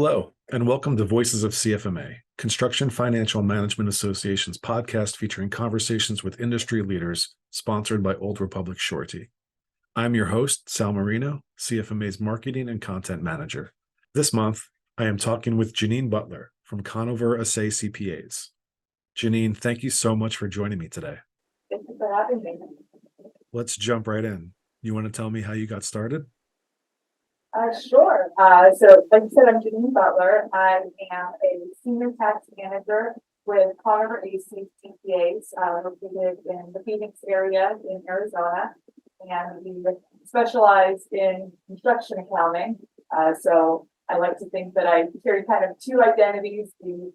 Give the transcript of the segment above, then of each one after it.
Hello, and welcome to Voices of CFMA, Construction Financial Management Association's podcast featuring conversations with industry leaders, sponsored by Old Republic Surety. I'm your host, Sal Marino, CFMA's Marketing and Content Manager. This month, I am talking with Janeen Butler from Conover Assay CPAs. Janeen, thank you so much for joining me today. Thank you for having me. Let's jump right in. You want to tell me how you got started? Sure. So, like you said, I'm Janeen Butler. I am a senior tax manager with Conover AC CPAs, located in the Phoenix area in Arizona, and we specialize in construction accounting. So, I like to think that I carry kind of two identities: the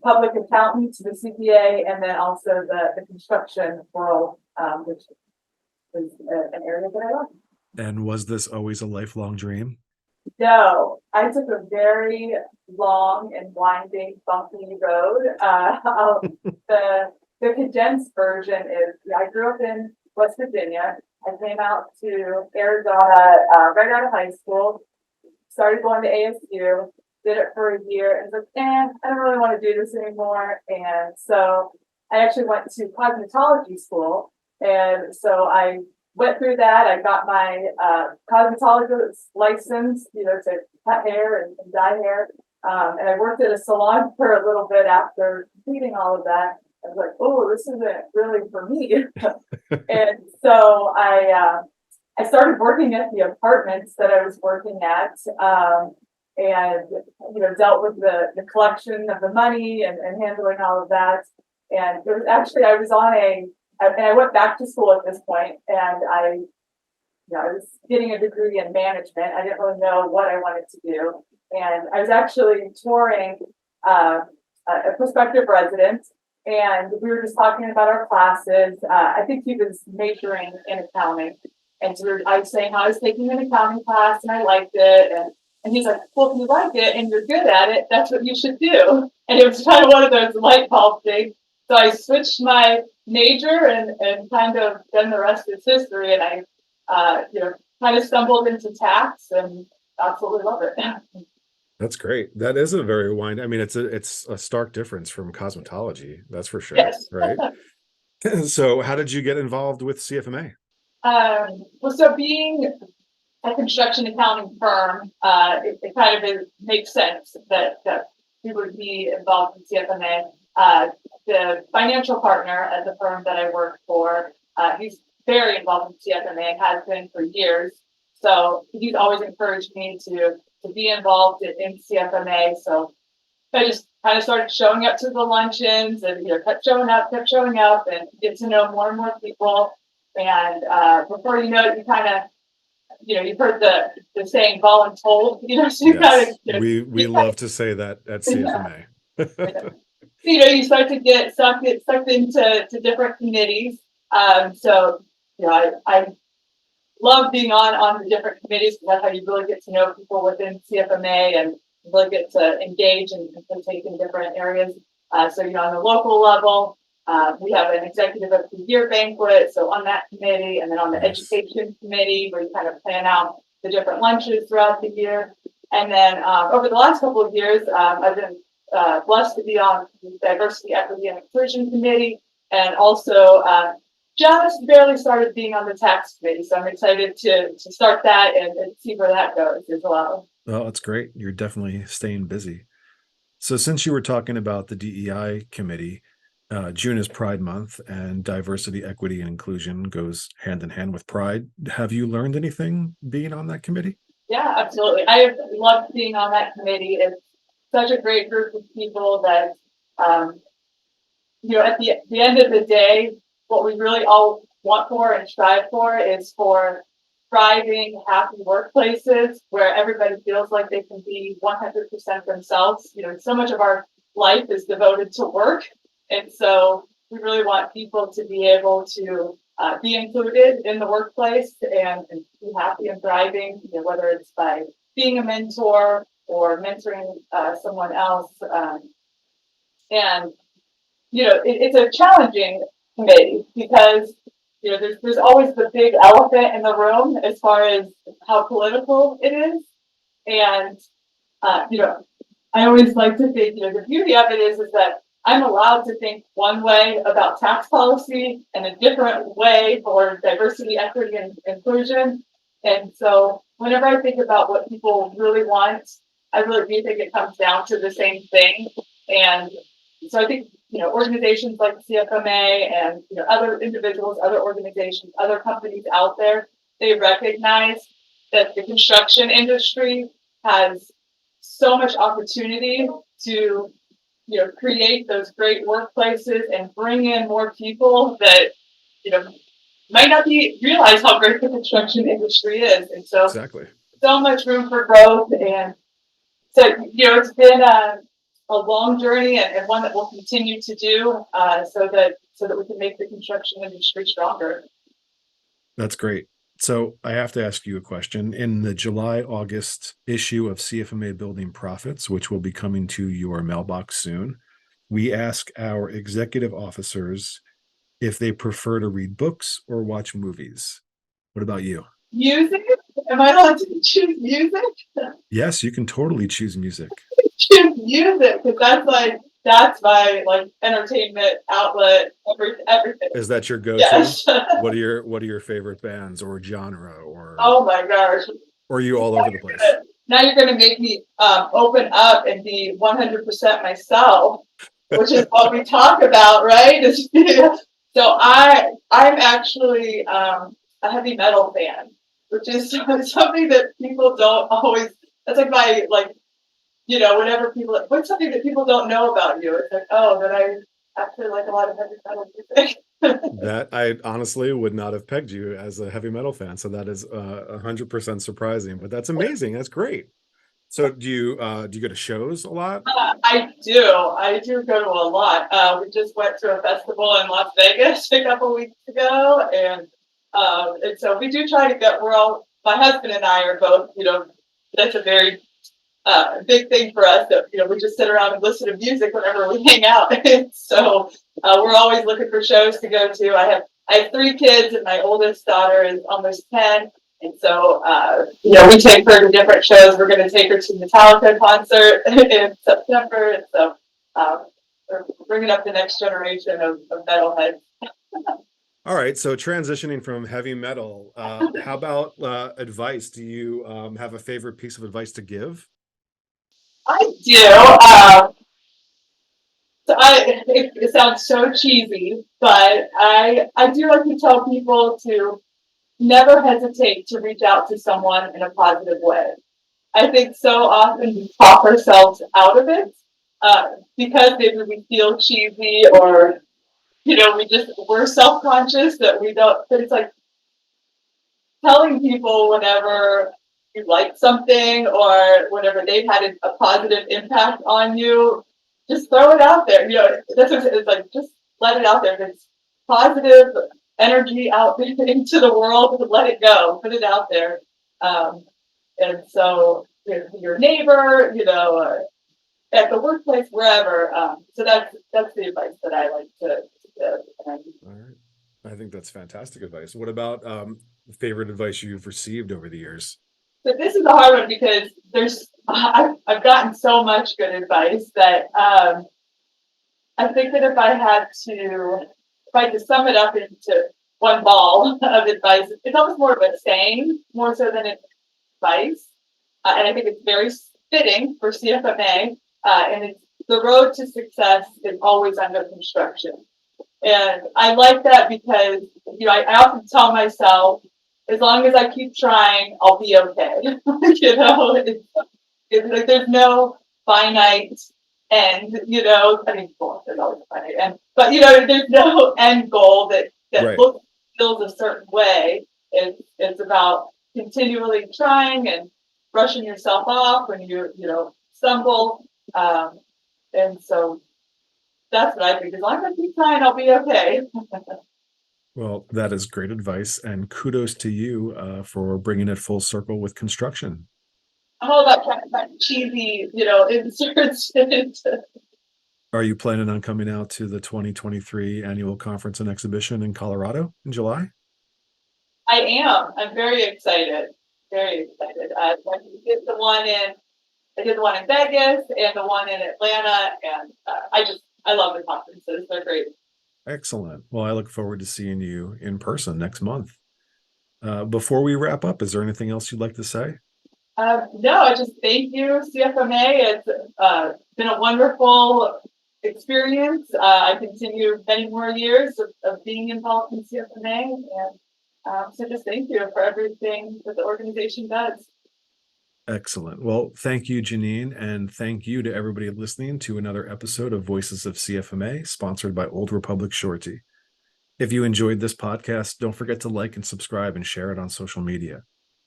public accountant, the CPA, and then also the construction world, which is an area that I love. And was this always a lifelong dream? No, I took a very long and winding, bumpy road. The condensed version is I grew up in West Virginia. I came out to Arizona right out of high school, started going to ASU, did it for a year, and was like, I don't really want to do this anymore. And so I actually went to cosmetology school. And so I went through that. I got my cosmetologist license, to cut hair and dye hair. And I worked at a salon for a little bit after completing all of that. I was like, oh, this isn't really for me. And so I started working at the apartments that I was working at, and dealt with the collection of the money and handling all of that. And it was actually I went back to school at this point, and I was getting a degree in management. I didn't really know what I wanted to do. And I was actually touring a prospective resident, and we were just talking about our classes. I think he was majoring in accounting. And so I was saying how I was taking an accounting class and I liked it. And he's like, well, if you like it and you're good at it, that's what you should do. And it was kind of one of those light bulb things. So I switched my major and kind of then the rest is history. And I, kind of stumbled into tax and absolutely love it. That's great. That is a very wide. I mean, it's a stark difference from cosmetology. That's for sure. Yes. Right. So how did you get involved with CFMA? So being a construction accounting firm, it kind of makes sense that we would be involved in CFMA. The financial partner at the firm that I work for, he's very involved in CFMA, has been for years. So he's always encouraged me to be involved in CFMA. So I just kind of started showing up to the luncheons and kept showing up and get to know more and more people. And before you know it, you kind of you've heard the saying voluntold, so you Yes. kind of We love to say that at CFMA. You start to get sucked into different committees. So I love being on the different committees, because that's how you really get to know people within CFMA and really get to engage and partake in different areas. So on the local level, we have an executive of the year banquet, so on that committee, and then on the education committee, where you kind of plan out the different lunches throughout the year. And then over the last couple of years, I've been blessed to be on the diversity, equity, and inclusion committee, and also just barely started being on the tax committee. So I'm excited to start that and see where that goes as well. Well, that's great. You're definitely staying busy. So since you were talking about the DEI committee, June is Pride Month, and diversity, equity, and inclusion goes hand in hand with Pride. Have you learned anything being on that committee? Yeah, absolutely. I have loved being on that committee. It's such a great group of people that, at the end of the day, what we really all want for and strive for is for thriving, happy workplaces where everybody feels like they can be 100% themselves. So much of our life is devoted to work. And so we really want people to be able to be included in the workplace and be happy and thriving, whether it's by being a mentor or mentoring someone else. It's a challenging committee because there's always the big elephant in the room as far as how political it is. And I always like to think, the beauty of it is that I'm allowed to think one way about tax policy and a different way for diversity, equity, and inclusion. And so whenever I think about what people really want, I really do think it comes down to the same thing. And so I think, organizations like CFMA and, other individuals, other organizations, other companies out there, they recognize that the construction industry has so much opportunity to, create those great workplaces and bring in more people that, might not realize how great the construction industry is. And Exactly. so much room for growth. And so, it's been a long journey and one that we'll continue to do so that we can make the construction industry stronger. That's great. So I have to ask you a question. In the July-August issue of CFMA Building Profits, which will be coming to your mailbox soon, we ask our executive officers if they prefer to read books or watch movies. What about you? Music? Am I allowed to choose music? Yes, you can totally choose music. Choose music because that's my entertainment outlet. Everything. Is that your go-to? Yes. What are your favorite bands or genre or? Oh my gosh! Or are you all over the place? Now you're gonna make me open up and be 100% myself, which is what we talk about, right? So I'm actually a heavy metal fan, which is something that people don't always. That's like my whenever people what's something that people don't know about you. It's like, oh, that I actually like a lot of heavy metal music. That I honestly would not have pegged you as a heavy metal fan, so that is 100% surprising. But that's amazing. That's great. So do you go to shows a lot? I do go to a lot. We just went to a festival in Las Vegas a couple weeks ago, and so we do try to get. My husband and I are both, that's a very big thing for us that, we just sit around and listen to music whenever we hang out. And so we're always looking for shows to go to. I have 3 kids and my oldest daughter is almost 10. And so, we take her to different shows. We're going to take her to Metallica concert in September. And so we're bringing up the next generation of metalheads. All right. So transitioning from heavy metal, how about advice? Do you have a favorite piece of advice to give? I do. It sounds so cheesy, but I do like to tell people to never hesitate to reach out to someone in a positive way. I think so often we talk ourselves out of it because maybe we feel cheesy or, we're self-conscious that we don't, but it's like telling people whenever you like something or whenever they've had a positive impact on you, just throw it out there. That's what it's like, just let it out there. If it's positive energy out into the world, let it go, put it out there. And so your neighbor, at the workplace, wherever. So that's the advice that I like to give. All right. I think that's fantastic advice. What about favorite advice you've received over the years? So this is a hard one because I've gotten so much good advice that I think that if I had to sum it up into one ball of advice, it's almost more of a saying, more so than advice. And I think it's very fitting for CFMA. And it's the road to success is always under construction. And I like that because, I often tell myself, as long as I keep trying, I'll be okay. It's like there's no finite end, there's always a finite end, but there's no end goal that Right. feels a certain way. It's about continually trying and brushing yourself off when you stumble. And so that's what I think. As long as I keep trying, I'll be okay. Well, that is great advice, and kudos to you for bringing it full circle with construction. I'm all about trying to find cheesy, inserts into. Are you planning on coming out to the 2023 annual conference and exhibition in Colorado in July? I am. I'm very excited. Very excited. When we get the one in I did the one in Vegas and the one in Atlanta, and I love the conferences. They're great. Excellent. Well, I look forward to seeing you in person next month. Before we wrap up, is there anything else you'd like to say? No, I just thank you, CFMA. It's been a wonderful experience. I continue many more years of being involved in CFMA, and so just thank you for everything that the organization does. Excellent. Well, thank you, Janeen, and thank you to everybody listening to another episode of Voices of CFMA, sponsored by Old Republic Surety. If you enjoyed this podcast, don't forget to like and subscribe and share it on social media.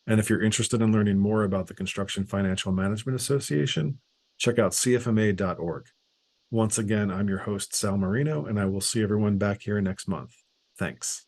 And if you're interested in learning more about the Construction Financial Management Association, check out cfma.org. Once again, I'm your host, Sal Marino, and I will see everyone back here next month. Thanks.